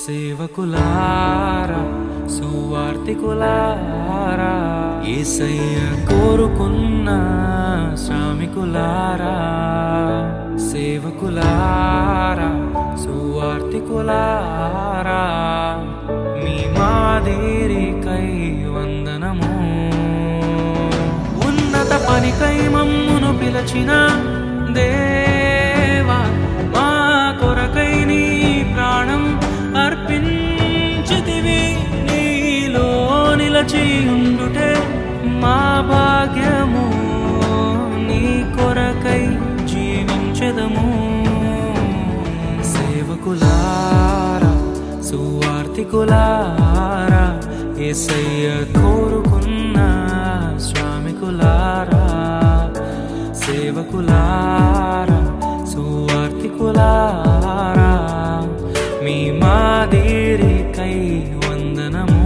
సేవకులారా సువార్తికులారా యేసయ్య కోరుకున్న శ్రామికులారా సేవకులారా సువార్తికులారా మీ మాదిరికై వందనము ఉన్నత పనికై మమ్మును పిలచిన దేవా మా కొరకై నీ ప్రాణం అర్పించితివి నీలో నిలచి ఉండుటే మా భాగ్యము నీ కొరకై జీవించెదము సేవకులారా సువార్తికులారా యేసయ్య కోరుకున్న శ్రామికులారా సేవకులారా సువార్తికులారా మీ మాదిరికై వందనము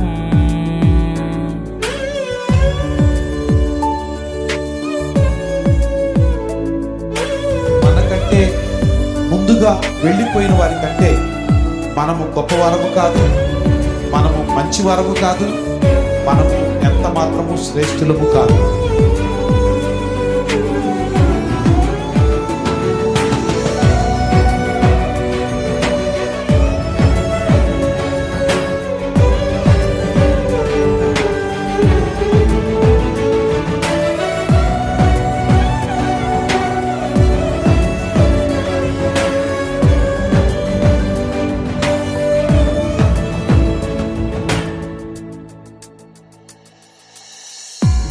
మనకంటే ముందుగా వెళ్ళిపోయిన వారి కంటే మనము గొప్పవారము కాదు, మనము మంచివారము కాదు, మనము ఎంత మాత్రము శ్రేష్ఠులము కాదు.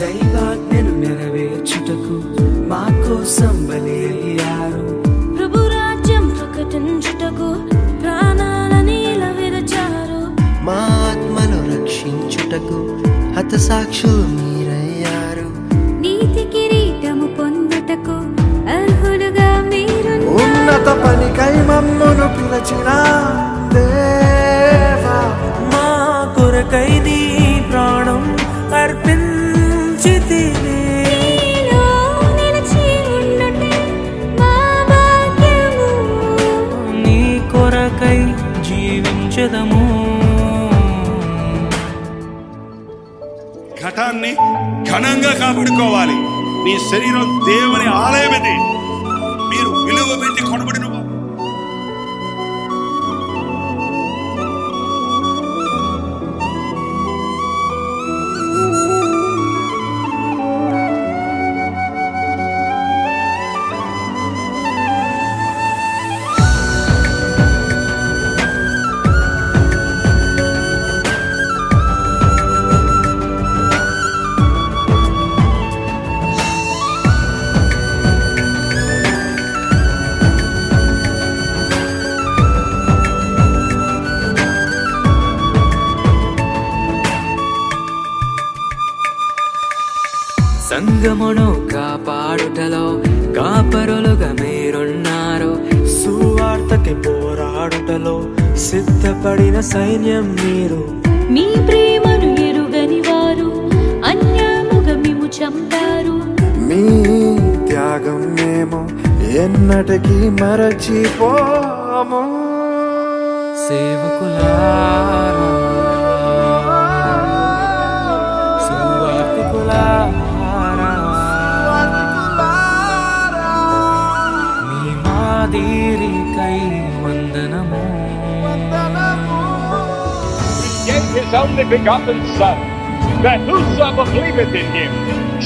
దైవాజ్ఞను నెరవేర్చుటకు మా కోసం బలి అయ్యారు. ప్రభు రాజ్యం ప్రకటించుటకు ప్రాణాలని విరచారు. మా ఆత్మను రక్షించుటకు హతసాక్షులు మీరయ్యారు. నీతి కిరీటము పొందుటకు అర్హులుగా మీరు. ఉన్నత పనికై మమ్మును పిలచిన దేవా మా కొరకై నీ ప్రాణం అర్పించితివి. నీలో నిలిచి ఉండుటే మా భాగ్యము. నీ కొరకై జీవించెదము. ఘటాన్ని ఘనంగా కాపాడుకోవాలి. నీ శరీరం దేవుని ఆలయమని మీరు విలువ పెట్టి కొనబడిన సంగమును కాపాడుటలో కాపరులుగా మీరున్నారు. సువార్తకి పోరాడుటలో సిద్ధపడిన సైన్యం మీరు. మీ ప్రేమను ఎరుగని వారు అన్యాయముగా మిమ్ము చంపారు. మీ త్యాగం మేము ఎన్నటికీ మరచిపోము. సేవకులారా సువార్తికులారా మీ మాదిరికై వందనము. He gave his only begotten Son, that whosoever believeth in him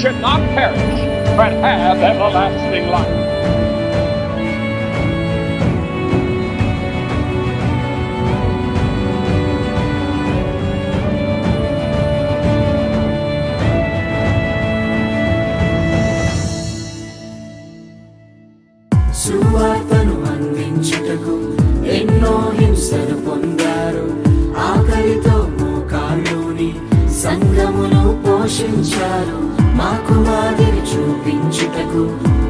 should not perish, but have everlasting life. సువార్తను అందించుటకు ఎన్నో హింసలు పొందారు. ఆకలితో మోకాళ్ళుని సంఘమును పోషించారు. మాకు మాదిరి చూపించుటకు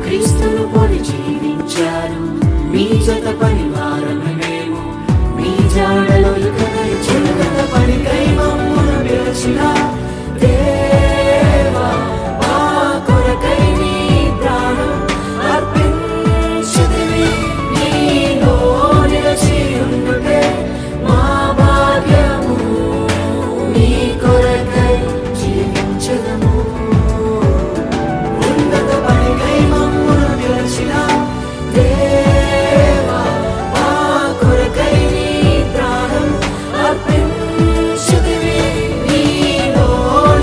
క్రీస్తును పోలి జీవించారు. మీ జత పరివారమే మేము, మీ జాడలో చిరుగత పనికై మమ్మును పిలిచిన దేవా, మా కొరకై నీ ప్రాణం అర్పించితివి. నీలో నిలిచి ఉండుటే మా భాగ్యము, నీ కొరకై జీవించదము. ఉన్నత పనికై మమ్మును పిలిచిన దేవా, మా కొరకై నీ ప్రాణం అర్పించితివి. నీలో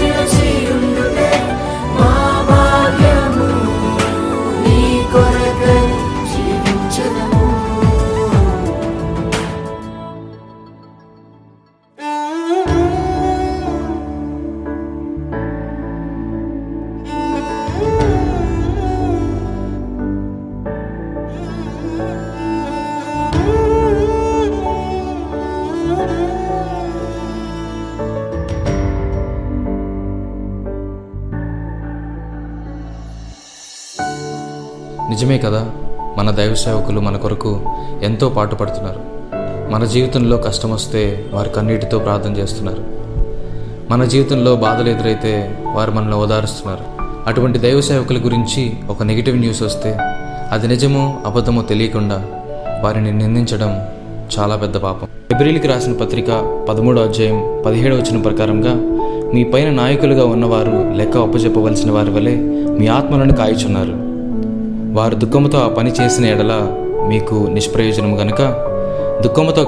నిలిచి ఉండుటే మా భాగ్యము, నీ కొరకై జీవించదము. నిజమే కదా, మన దైవ సేవకులు మన కొరకు ఎంతో పాటుపడుతున్నారు. మన జీవితంలో కష్టం వస్తే వారు కన్నీటితో ప్రార్థన చేస్తున్నారు. మన జీవితంలో బాధలు ఎదురైతే వారు మనల్ని ఓదారుస్తున్నారు. అటువంటి దైవ సేవకుల గురించి ఒక నెగిటివ్ న్యూస్ వస్తే అది నిజమో అబద్ధమో తెలియకుండా వారిని నిందించడం చాలా పెద్ద పాపం. హెబ్రీయులకు రాసిన పత్రిక 13వ అధ్యాయం 17వ వచనం ప్రకారంగా, మీ పైన నాయకులుగా ఉన్నవారు లెక్క అప్పచెప్పవలసిన వారి వలె మీ ఆత్మలను కాయుచున్నారు. వారు దుఃఖముతో ఆ పని చేసిన ఎడల మీకు నిష్ప్రయోజనము గనుక దుఃఖముతో